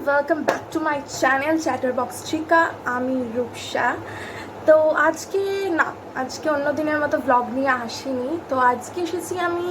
Welcome back to my channel chatterbox chica. আমি রূপসা। তো আজকে অন্য দিনের মতো ব্লগ নিয়ে আসিনি। তো আজকে এসেছি আমি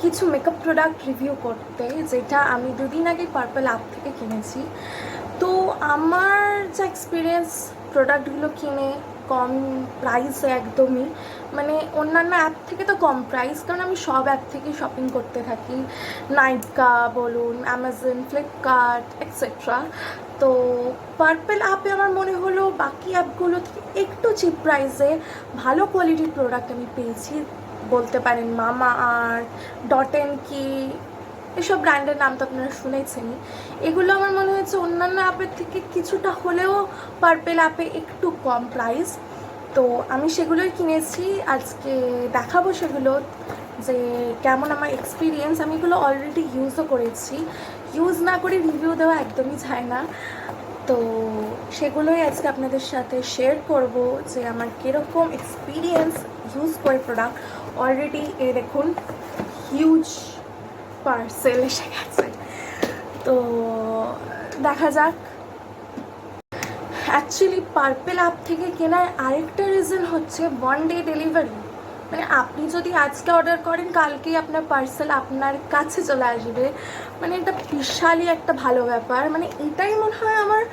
কিছু মেকআপ প্রোডাক্ট রিভিউ করতে, যেটা আমি দুদিন আগে পার্পল অ্যাপ থেকে কিনেছি। তো আমার যা এক্সপিরিয়েন্স প্রোডাক্টগুলো কিনে, কম প্রাইসে একদমই, মানে অন্যান্য অ্যাপ থেকে তো কম প্রাইস, কারণ আমি সব অ্যাপ থেকেই শপিং করতে থাকি, নাইকা বলুন, অ্যামাজন, ফ্লিপকার্ট এক্সেট্রা। তো পার্পল অ্যাপে আমার মনে হলো বাকি অ্যাপগুলো থেকে একটু চিপ প্রাইসে ভালো কোয়ালিটির প্রোডাক্ট আমি পেয়েছি। বলতে পারেন মামা আর্থ, ডট এন কি, এসব ব্র্যান্ডের নাম তো আপনারা শুনেছেনই। এগুলো আমার মনে হয়েছে অন্যান্য অ্যাপের থেকে কিছুটা হলেও পার্পল অ্যাপে একটু কম প্রাইস। তো আমি সেগুলোই কিনেছি, আজকে দেখাবো সেগুলো যে কেমন আমার এক্সপিরিয়েন্স। আমি এগুলো অলরেডি ইউজও করেছি, ইউজ না করে রিভিউ দেওয়া একদমই যায় না। তো সেগুলোই আজকে আপনাদের সাথে শেয়ার করব যে আমার কীরকম এক্সপিরিয়েন্স ইউজ করে প্রোডাক্ট। অলরেডি দেখুন হিউজ পার্সেল এসে গেছে, তো দেখা যাক। অ্যাকচুয়ালি পার্পল অ্যাপ থেকে কেনার আরেকটা রিজন হচ্ছে 1 ডে ডেলিভারি। মানে আপনি যদি আজকে অর্ডার করেন, কালকেই আপনার পার্সেল আপনার কাছে চলে আসবে। মানে এটা বিশালই একটা ভালো ব্যাপার। মানে এটাই মনে হয় আমার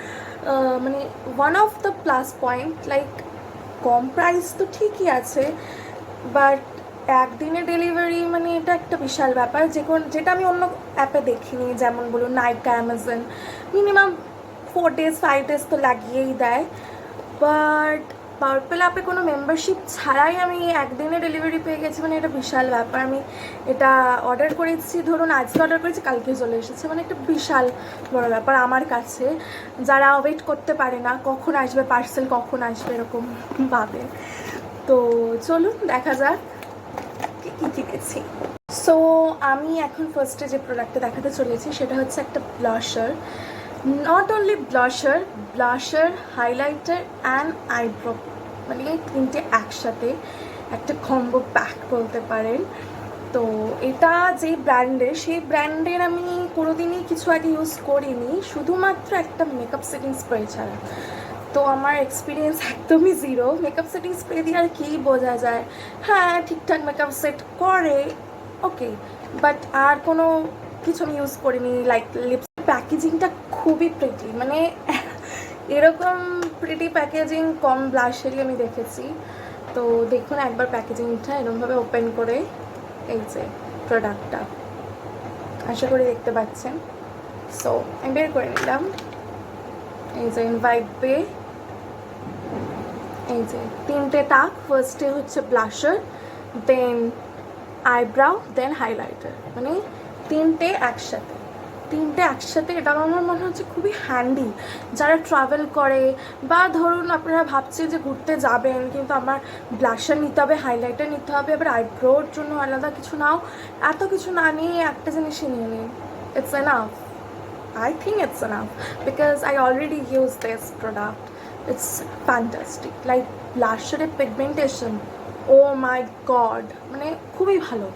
মানে one of the plus point. Like com price তো ঠিকই আছে, বাট একদিনে ডেলিভারি, মানে এটা একটা বিশাল ব্যাপার। যেটা আমি অন্য অ্যাপে দেখিনি, যেমন বলুন নাইকা, অ্যামাজন, মিনিমাম 4 days 5 days তো লাগিয়েই দেয়। বাট পার্পল অ্যাপে কোনো মেম্বারশিপ ছাড়াই আমি একদিনে ডেলিভারি পেয়ে গেছি, মানে এটা বিশাল ব্যাপার। আমি এটা অর্ডার করেছি, ধরুন আজকে অর্ডার করেছি, কালকে চলে এসেছে, মানে একটা বিশাল বড় ব্যাপার আমার কাছে। যারা ওয়েট করতে পারে না কখন আসবে পার্সেল, কখন আসবে এরকম ভাবে। তো চলুন দেখা যাক কী কিনেছি। সো আমি এখন ফার্স্টে যে প্রোডাক্টটা দেখাতে চলেছি সেটা হচ্ছে একটা blusher. Not only blusher, highlighter and eyebrow, মানে এই তিনটে একসাথে একটা কম্বো প্যাক বলতে পারেন। তো এটা যে ব্র্যান্ডের, সেই ব্র্যান্ডের আমি কোনোদিনই কিছু আগে ইউজ করিনি, শুধুমাত্র একটা মেকআপ সেটিং স্প্রে ছাড়া। তো আমার এক্সপিরিয়েন্স একদমই জিরো। মেকআপ সেটিং স্প্রে দিয়ে আর কী বোঝা যায়? হ্যাঁ, ঠিকঠাক মেকআপ সেট করে, ওকে, বাট আর কোনো কিছু আমি ইউজ করিনি। লাইক লিপস প্যাকেজিংটা খুবই প্রিটি, মানে এরকম প্রিটি প্যাকেজিং কম ব্লাশেরই আমি দেখেছি। তো দেখুন একবার প্যাকেজিংটা এরকমভাবে ওপেন করে, এই যে প্রোডাক্টটা আশা করি দেখতে পাচ্ছেন। সো আমি বের করে নিলাম, এই যে ইনভাইট পে, এই যে তিনটে তাক। ফার্স্টে হচ্ছে ব্লাশার, দেন আইব্রাউ, দেন হাইলাইটার, মানে তিনটে একসাথে। এটা আমার মনে হচ্ছে খুবই হ্যান্ডি যারা ট্রাভেল করে, বা ধরুন আপনারা ভাবছেন যে ঘুরতে যাবেন কিন্তু আমার ব্লাশার নিতে হবে, হাইলাইটার নিতে হবে, আবার আইব্রোর জন্য আলাদা কিছু নাও, এত কিছু না নিয়ে একটা জিনিসই নিয়ে নিন। It's enough, I think it's enough because I already use this product. It's fantastic. Like blusher pigmentation, oh my god, মানে খুবই ভালো।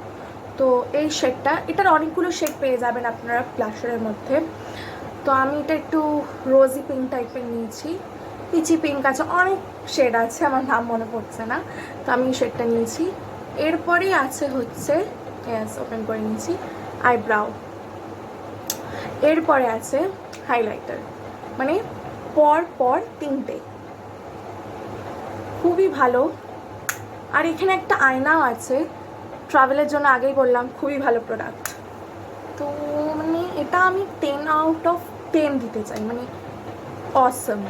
তো এই শেডটা, এটার অনেকগুলো শেড পেয়ে যাবেন আপনারা ব্লাশারের মধ্যে। তো আমি এটা একটু রোজি পিঙ্ক টাইপের নিয়েছি, পিচি পিঙ্ক আছে, অনেক শেড আছে, আমার নাম মনে পড়ছে না। তো আমি এই শেডটা নিয়েছি। এরপরেই আছে হচ্ছে, ওপেন করে নিয়েছি, আইব্রাউ। এরপরে আছে হাইলাইটার, মানে পর তিনটে, খুবই ভালো। আর এখানে একটা আয়নাও আছে, ট্রাভেলের জন্য আগেই বললাম খুবই ভালো প্রোডাক্ট। তো মানে এটা আমি 10 out of 10 দিতে চাই, মানে অসম।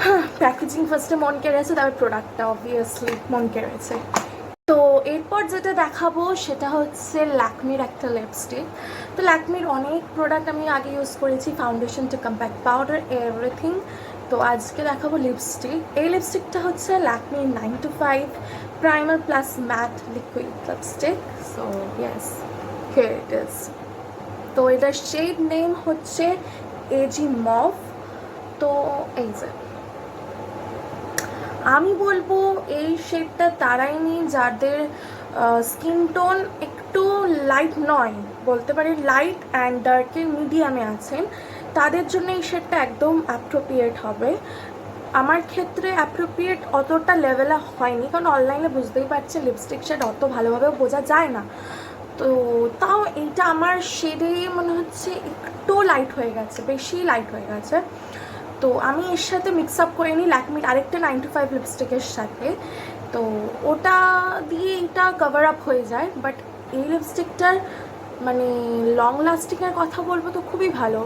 হ্যাঁ, প্যাকেজিং ফার্স্টে মন কেড়েছে, তারপর প্রোডাক্টটা অবভিয়াসলি মন কেড়েছে। তো এরপর যেটা দেখাবো সেটা হচ্ছে ল্যাকমির একটা লিপস্টিক। তো ল্যাকমির অনেক প্রোডাক্ট আমি আগে ইউজ করেছি, foundation to compact powder everything. তো আজকে দেখাবো লিপস্টিক। এই লিপস্টিকটা হচ্ছে Lakme 925 primer plus matte liquid lipstick. So yes, here it is. তো এটার শেড নেম হচ্ছে এজি মভ। তো এই যে আমি বলবো এই শেডটা তারাই নিন যাদের স্কিন টোন একটু লাইট নয়, বলতে পারি লাইট অ্যান্ড ডার্কের মিডিয়ামে আছেন, তাদের জন্য এই শেডটা একদম অ্যাপ্রোপ্রিয়েট হবে। আমার ক্ষেত্রে অ্যাপ্রোপ্রিয়েট অতটা লেভেলে হয়নি, কারণ অনলাইনে বুঝতেই পারছেন লিপস্টিক শেড অত ভালোভাবেও বোঝা যায় না। তো তাও এইটা আমার শেডে মনে হচ্ছে একটু লাইট হয়ে গেছে, বেশি লাইট হয়ে গেছে। তো আমি এর সাথে মিক্স আপ করে নিই ল্যাকমির আরেকটা 95 লিপস্টিকের সাথে, তো ওটা দিয়ে এটা কভার আপ হয়ে যায়। বাট এই লিপস্টিকটার মানে লং লাস্টিংয়ের কথা বলবো তো খুবই ভালো,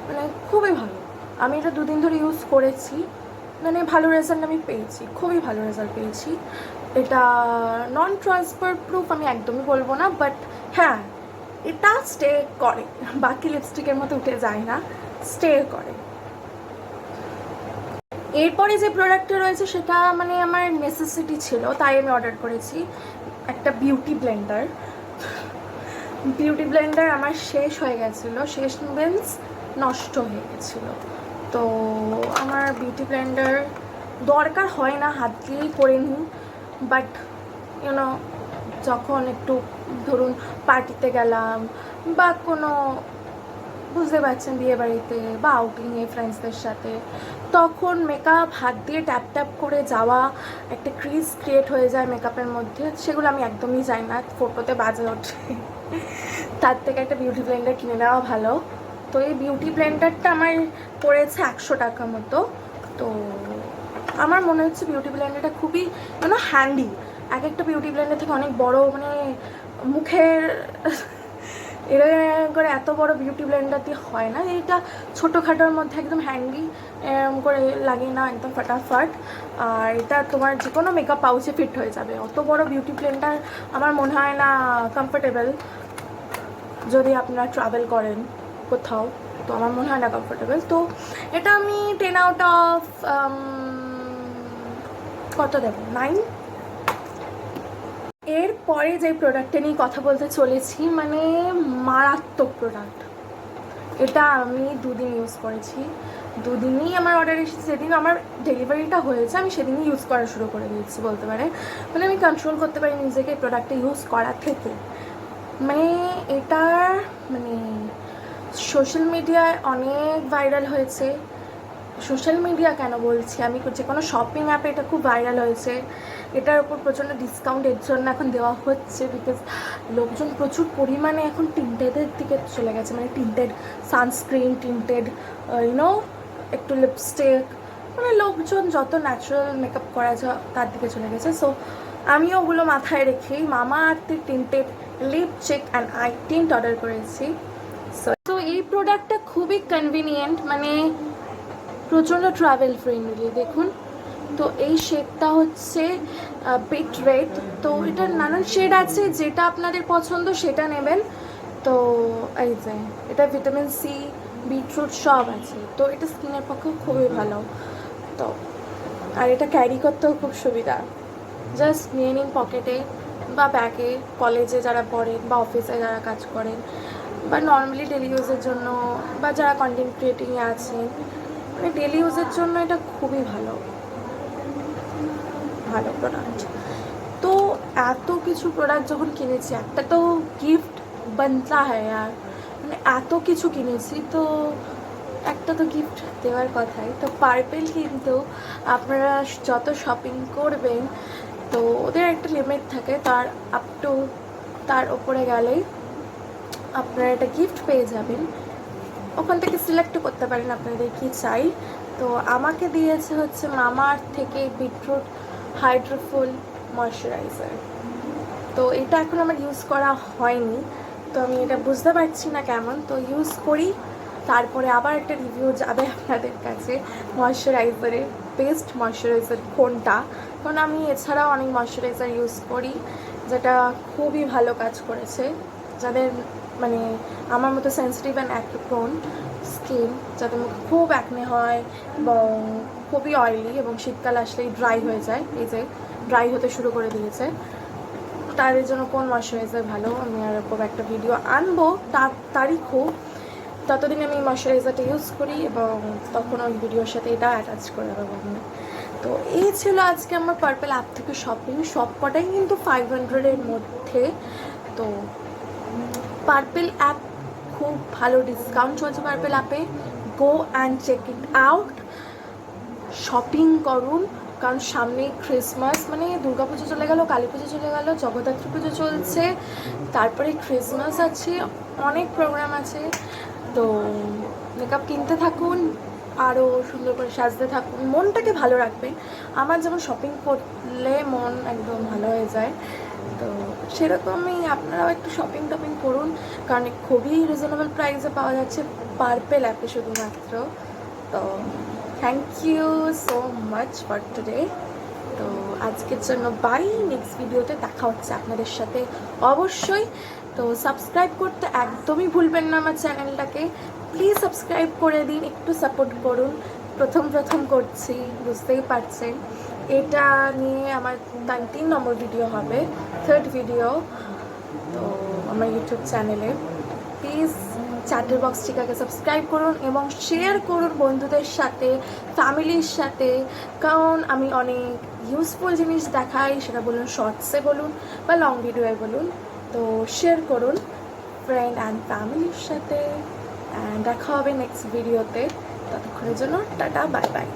মানে খুবই ভালো। আমি এটা 2 দিন ধরে ইউজ করেছি, মানে ভালো রেজাল্ট আমি পেয়েছি, খুবই ভালো রেজাল্ট পেয়েছি। এটা নন ট্রান্সফার প্রুফ আমি একদমই বলবো না, বাট হ্যাঁ এটা স্টে করে, বাকি লিপস্টিকের মতো উঠে যায় না, স্টে করে। এরপরে যে প্রোডাক্টটা রয়েছে সেটা মানে আমার নেসেসিটি ছিল, তাই আমি অর্ডার করেছি একটা বিউটি ব্লেন্ডার। বিউটি ব্লেন্ডার আমার শেষ হয়ে গেছিলো, শেষ মিন্স নষ্ট হয়ে গেছিলো। তো আমার বিউটি ব্লেন্ডার দরকার হয় না, হাত দিয়েই করে নিই, বাট ইউনো যখন একটু ধরুন পার্টিতে গেলাম বা কোনো বুঝতে পারছেন বিয়ে বাড়িতে বা আউটিংয়ে ফ্রেন্ডসদের সাথে, তখন মেকআপ হাত দিয়ে ট্যাপ ট্যাপ করে যাওয়া, একটা ক্রিজ ক্রিয়েট হয়ে যায় মেকআপের মধ্যে, সেগুলো আমি একদমই চাই না, ফটোতে বাজে ওঠে। তার থেকে একটা বিউটি ব্লেন্ডার কিনে নেওয়া ভালো। তো এই বিউটি ব্লেন্ডারটা আমার পড়েছে 100 টাকা মতো। তো আমার মনে হচ্ছে বিউটি ব্লেন্ডারটা খুবই মানে হ্যান্ডি। এক একটা বিউটি ব্লেন্ডার থেকে অনেক বড়, মানে মুখের এরকম করে এত বড় বিউটি ব্লেন্ডার দিয়ে হয় না, এটা ছোটোখাটোর মধ্যে একদম হ্যান্ডি, এরকম করে লাগিয়ে নাও একদম ফাটাফাট, আর এটা তোমার যে কোনো মেকআপ পাউচে ফিট হয়ে যাবে। অত বড় বিউটি ব্লেন্ডার আমার মনে হয় না কমফোর্টেবল, যদি আপনারা ট্রাভেল করেন কোথাও, তো আমার মনে হয় না কমফোর্টেবল। তো এটা আমি 10 আউট অফ কত দেবো, 9। এরপরে যে প্রোডাক্টটা নিয়ে কথা বলতে চলেছি, মানে মারাত্মক প্রোডাক্ট, এটা আমি 2 দিন ইউজ করেছি, 2 দিনই আমার অর্ডার এসেছে, যেদিন আমার ডেলিভারিটা হয়েছে আমি সেদিনই ইউজ করা শুরু করে দিয়েছি বলতে পারে, মানে আমি কন্ট্রোল করতে পারি নিজেকে প্রোডাক্টটা ইউজ করা থেকে। মানে এটা মানে সোশ্যাল মিডিয়ায় অনেক ভাইরাল হয়েছে, সোশ্যাল মিডিয়া কেন বলছি, আমি যে কোনো শপিং অ্যাপে এটা খুব ভাইরাল হয়েছে, এটার উপর প্রচণ্ড ডিসকাউন্ট এর জন্য এখন দেওয়া হচ্ছে, বিকজ লোকজন প্রচুর পরিমাণে এখন টিন্টেডের দিকে চলে গেছে, মানে টিন্টেড সানস্ক্রিন, টিন্টেড ইউনো একটু লিপস্টিক, মানে লোকজন যত ন্যাচারাল মেকআপ করা যায় তার দিকে চলে গেছে। সো আমিও ওগুলো মাথায় রেখেই মামা আর্থের tinted lip check and eye tint order করেছি। সো এই প্রোডাক্টটা খুবই কনভিনিয়েন্ট, মানে প্রচণ্ড ট্রাভেল ফ্রেন্ডলি। দেখুন, তো এই শেডটা হচ্ছে বিট রেড, তো এটার নানান শেড আছে, যেটা আপনাদের পছন্দ সেটা নেবেন। তো এই যে এটা ভিটামিন সি, বিটরুট সব আছে, তো এটা স্কিনের পক্ষে খুবই ভালো। তো আর এটা ক্যারি করতেও খুব সুবিধা, জাস্ট নিয়ে নিন পকেটে বা ব্যাগে, কলেজে যারা পড়েন বা অফিসে যারা কাজ করেন বা নর্মালি ডেলি ইউজের জন্য, বা যারা কন্টেন্ট ক্রিয়েটিংয়ে আছেন, মানে ডেলি ইউজের জন্য এটা খুবই ভালো ভালো প্রোডাক্ট। তো এত কিছু প্রোডাক্ট যখন কিনেছি, একটা তো গিফট বানতা হয় আর, মানে এত কিছু কিনেছি তো একটা তো গিফট দেওয়ার কথাই। তো পার্পেল কিন্তু আপনারা যত শপিং করবেন তো ওদের একটা লিমিট থাকে, তার আপ টু তার ওপরে গেলেই আপনারা একটা গিফট পেয়ে যাবেন, ওখান থেকে সিলেক্ট করতে পারেন আপনাদের কি চাই। তো আমাকে দিয়েছে হচ্ছে মামা আর্থ থেকে বিটরুট হাইড্রোফুল ময়শ্চারাইজার। তো এটা এখন আমার ইউজ করা হয়নি, তো আমি এটা বুঝতে পারছি না কেমন, তো ইউজ করি তারপরে আবার একটা রিভিউ যাবে আপনাদের কাছে ময়শ্চারাইজারের, বেস্ট ময়শ্চারাইজার কোনটা। কারণ আমি এছাড়াও অনেক ময়শ্চারাইজার ইউজ করি যেটা খুবই ভালো কাজ করেছে, যাদের মানে আমার মতো সেন্সিটিভ অ্যান্ড অ্যাক্নে-প্রোন স্কিন, যাদের মুখে খুব অ্যাকনে হয় এবং খুবই অয়েলি এবং শীতকাল আসলেই ড্রাই হয়ে যায়, এই যে ড্রাই হতে শুরু করে দিয়েছে, তাদের জন্য কোন ময়শ্চারাইজার ভালো আমি আর ওপর একটা ভিডিও আনবো তারই খুব, ততদিন আমি ময়শ্চারাইজারটা ইউজ করি এবং তখন ওই ভিডিওর সাথে এটা অ্যাটাচ করে দেবো আমি। তো এই ছিল আজকে আমার পার্পেল অ্যাপ থেকে শপিং, সব কটাই কিন্তু 500-এর মধ্যে। তো পার্পেল অ্যাপ খুব ভালো ডিসকাউন্ট চলছে পার্পেল অ্যাপে, go and check it out, shopping করুন, কারণ সামনেই ক্রিসমাস, মানে দুর্গাপুজো চলে গেল, কালী পুজো চলে গেল, জগদ্ধাত্রী পুজো চলছে, তারপরে ক্রিসমাস আছে, অনেক প্রোগ্রাম আছে। তো মেকআপ কিনতে থাকুন, আরও সুন্দর করে সাজতে থাকুন, মনটাকে ভালো রাখবেন। আমার যেমন শপিং করলে মন একদম ভালো হয়ে যায়, তো সেরকমই আপনারাও একটু শপিং টপিং করুন, কারণ খুবই রিজনেবল প্রাইসে পাওয়া যাচ্ছে পার্পেল অ্যাপে শুধুমাত্র। তো thank you so much for today. তো আজকের জন্য বাই, নেক্সট ভিডিওতে দেখা হচ্ছে আপনাদের সাথে অবশ্যই। তো সাবস্ক্রাইব করতে একদমই ভুলবেন না আমার চ্যানেলটাকে, প্লিজ সাবস্ক্রাইব করে দিন, একটু সাপোর্ট করুন। প্রথম করছি, বুঝতেই পারছেন। এটা নিয়ে আমার 3 নম্বর ভিডিও হবে, 3rd ভিডিও তো আমার ইউটিউব চ্যানেলে। প্লিজ চ্যাটার বক্স টিকাকে সাবস্ক্রাইব করুন এবং শেয়ার করুন বন্ধুদের সাথে, ফ্যামিলির সাথে, কারণ আমি অনেক ইউজফুল জিনিস দেখাই, সেটা বলুন শর্টসে বলুন বা লং ভিডিওয়ে বলুন। তো শেয়ার করুন ফ্রেন্ড অ্যান্ড ফ্যামিলির সাথে, অ্যান্ড দেখা হবে নেক্সট ভিডিওতে। ততক্ষণের জন্য টাটা, বাই বাই।